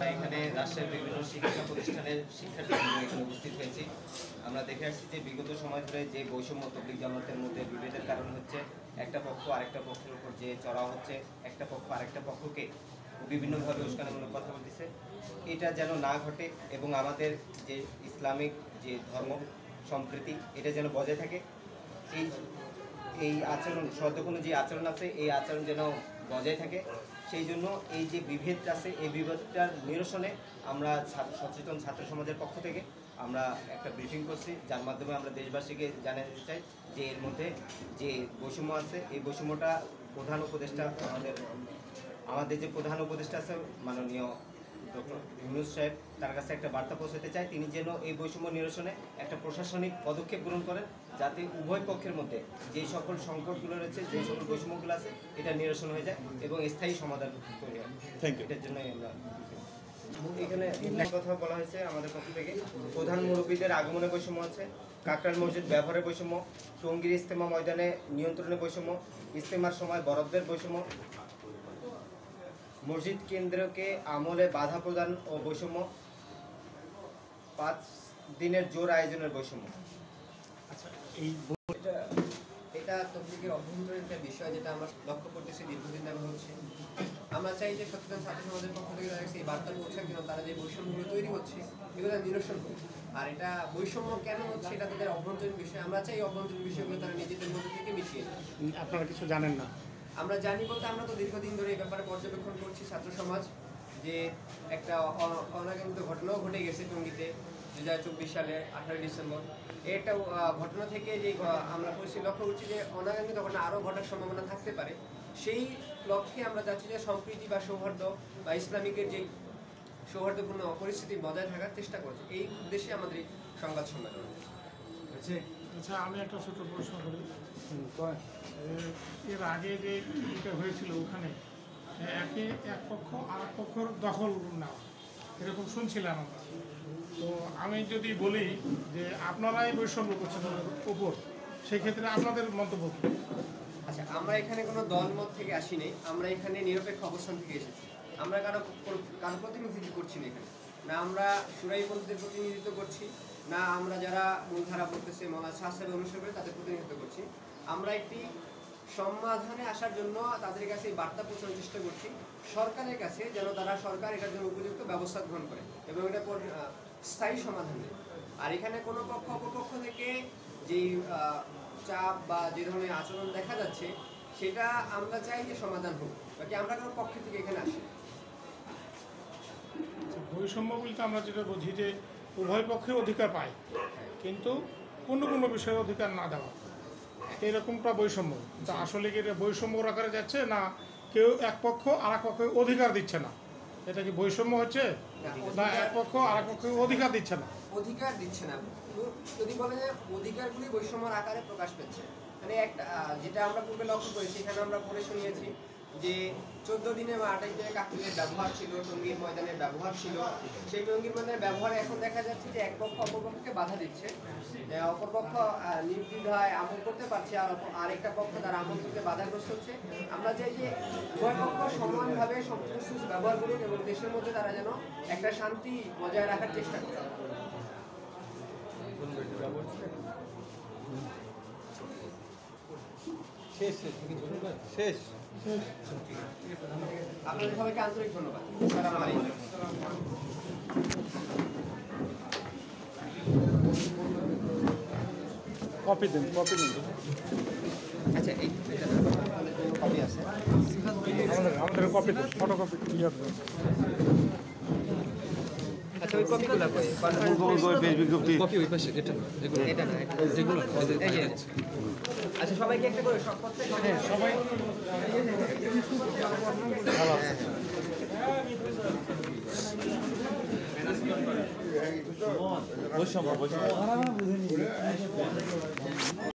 এখানে রাজশাহীর বিভিন্ন শিক্ষা প্রতিষ্ঠানের শিক্ষার্থীরা এখানে উপস্থিত হয়েছি। আমরা দেখে আসছি যে বিগত সময় ধরে যে বৈষম্য তবলিগ জামাতের মধ্যে বিভেদের কারণ হচ্ছে একটা পক্ষ আরেকটা পক্ষের উপর যে চড়া হচ্ছে, একটা পক্ষ আরেকটা পক্ষকে বিভিন্নভাবে উস্কানিমূলক কথা বলতেছে। এটা যেন না ঘটে এবং আমাদের যে ইসলামিক যে ধর্ম সম্প্রীতি এটা যেন বজায় থাকে। এই আচরণ সদ্যপূর্ণ যে আচরণ আছে এই আচরণ যেন বজায় থাকে, সেই জন্য এই যে বিভেদ আছে এই বিভেদটার নিরসনে আমরা সচেতন ছাত্র সমাজের পক্ষ থেকে আমরা একটা ব্রিফিং করছি, যার মাধ্যমে আমরা দেশবাসীকে জানাতে চাই যে এর মধ্যে যে বৈষম্য আছে এই বৈষম্যটা প্রধান উপদেষ্টা আমাদের যে প্রধান উপদেষ্টা আছে মাননীয় ডক্টর ইউনূস সাহেব, তার কাছে একটা বার্তা পৌঁছাতে চাই তিনি যেন এই বৈষম্য নিরসনে একটা প্রশাসনিক পদক্ষেপ গ্রহণ করেন, যাতে উভয় পক্ষের মধ্যে যে সকল সংকটগুলো রয়েছে যে সকল বৈষম্যগুলো আছে এটা নিরসন হয়ে যায় এবং স্থায়ী সমাধান তৈরি হয়। এটার জন্যই আমরা এখানে কথা বলা হয়েছে আমাদের পক্ষ থেকে। প্রধান মুরব্বীদের আগমনে বৈষম্য আছে, কাকরাইল মসজিদ ব্যবহারের বৈষম্য, টঙ্গীর ইজতেমা ময়দানে নিয়ন্ত্রণের বৈষম্য, ইজতেমার সময় বরাদ্দের বৈষম্য, মসজিদ কেন্দ্রকে আমলে বাধা প্রদান ও বৈষম্য, 5 দিনের জোর আয়োজনের বৈষম্য। আচ্ছা, এটা তবলিগের অভ্যন্তরীণ একটা বিষয় যেটা আমরা লক্ষ্য করতেছি দীর্ঘদিন ধরে হচ্ছে। আমরা চাই যে সচেতন ছাত্র সমাজের পক্ষ থেকে তাদের এই বার্তা পৌঁছার জন্য তারা যে বৈষম্যগুলো তৈরি হচ্ছে এগুলো নিরসন হোক। আর এটা বৈষম্য কেন হচ্ছে এটা তাদের অভ্যন্তরীণ বিষয়। আমরা চাই অভ্যন্তরীণ বিষয়গুলো তারা নিজেদের মধ্যে থেকে মিটিয়ে দেয়। আপনারা কিছু জানেন না? আমরা জানি বলতে আমরা তো দীর্ঘদিন ধরে এই ব্যাপারে পর্যবেক্ষণ করছি ছাত্র সমাজ, যে একটা অনাকাঙ্ক্ষিত ঘটনাও ঘটে গেছে টঙ্গীতে 2024 সালে 18 ডিসেম্বর। একটা ঘটনা থেকে যে আমরা লক্ষ্য করছি যে অনাকাঙ্ক্ষিত ঘটনা আরও ঘটার সম্ভাবনা থাকতে পারে। সেই লক্ষ্যে আমরা চাচ্ছি যে সম্প্রীতি বা সৌহার্দ্য বা ইসলামিকের যে সৌহার্দ্যপূর্ণ পরিস্থিতি বজায় থাকার চেষ্টা করছে, এই উদ্দেশ্যে আমাদের এই সংবাদ সম্মেলন। আচ্ছা, আমি একটা ছোট প্রশ্ন করি। এর আগে যে এটা হয়েছিল ওখানে এক পক্ষ আর এক পক্ষর দখল নেওয়া এরকম শুনছিলাম আমরা। তো আমি যদি বলি যে আপনারাই বৈষম্য করছেন উপর, সেই ক্ষেত্রে আপনাদের মন্তব্য কী? আচ্ছা, আমরা এখানে কোনো দলমত থেকে আসিনি, আমরা এখানে নিরপেক্ষ অবস্থান থেকে এসেছি। আমরা কারো প্রতিনিধিত্ব করছি না এখানে, না আমরা সুরাইপন্থীদের প্রতিনিধিত্ব করছি, না আমরা যারা মূলধারা বলতেছে মৌলানা শাহ সাহেব অনুসরণ করে তাদের প্রতিনিধিত্ব করছি। আমরা একটি সমাধানে আসার জন্য তাদের কাছে এই বার্তা পৌঁছানোর চেষ্টা করছি সরকারের কাছে, যেন সরকার এটার জন্য উপযুক্ত ব্যবস্থা গ্রহণ করে এবং এটা স্থায়ী সমাধান দেয়। আর এখানে কোনো পক্ষ অপরপক্ষ থেকে যেই চাপ বা যে ধরনের আচরণ দেখা যাচ্ছে সেটা আমরা চাই যে সমাধান হোক, বাকি আমরা কোনো পক্ষ থেকে এখানে আসি। বৈষম্য বলতে আমরা যেটা বুঝি যে উভয় পক্ষে অধিকার পায় কিন্তু কোনো কোনো বিষয়ে অধিকার না দেওয়া, এরকমটা বৈষম্য। তো আসলে কি এটা বৈষম্য আকারে যাচ্ছে, না কেউ এক পক্ষ আর এক পক্ষে অধিকার দিচ্ছে না? এটা কি বৈষম্য হচ্ছে, না এক পক্ষ আর এক পক্ষে অধিকার দিচ্ছে না? অধিকার দিচ্ছে না, যদি বলে যে অধিকারগুলি বৈষম্যের আকারে প্রকাশ পেচ্ছে। মানে একটা যেটা আমরা পূর্বে লক্ষ্য করেছি, এখানে আমরা পড়ে শুনিয়েছি যে 14 দিনে বা 28 দিনে কাকরাইলের ব্যবহার ছিল, টঙ্গীর ময়দানের ব্যবহার ছিল। সেই টঙ্গীর ময়দানের ব্যবহারে এখন দেখা যাচ্ছে যে এক পক্ষ অপরপক্ষকে বাধা দিচ্ছে, অপরপক্ষ নির্দ্বিধায় আমল করতে পারছে, আর আরেকটা পক্ষ তার আমল করতে বাধাগ্রস্ত হচ্ছে। আমরা চাই যে উভয় পক্ষ সমানভাবে সমস্ত ব্যবহার করুক এবং দেশের মধ্যে তারা যেন একটা শান্তি বজায় রাখার চেষ্টা করে। শেষ আপনাদের সবাইকে আন্তরিক ধন্যবাদ। কপি দিন। আচ্ছা, এই কপি আছে আমাদের কপি দিন, ফটোকপি। আচ্ছা, ওই কপিগুলো কপি ওই পাশে, এটা না, এটা না, যেগুলো আচ্ছা, সবাইকে একটা করে সব সবাই ভালো আছে। বৈষম্য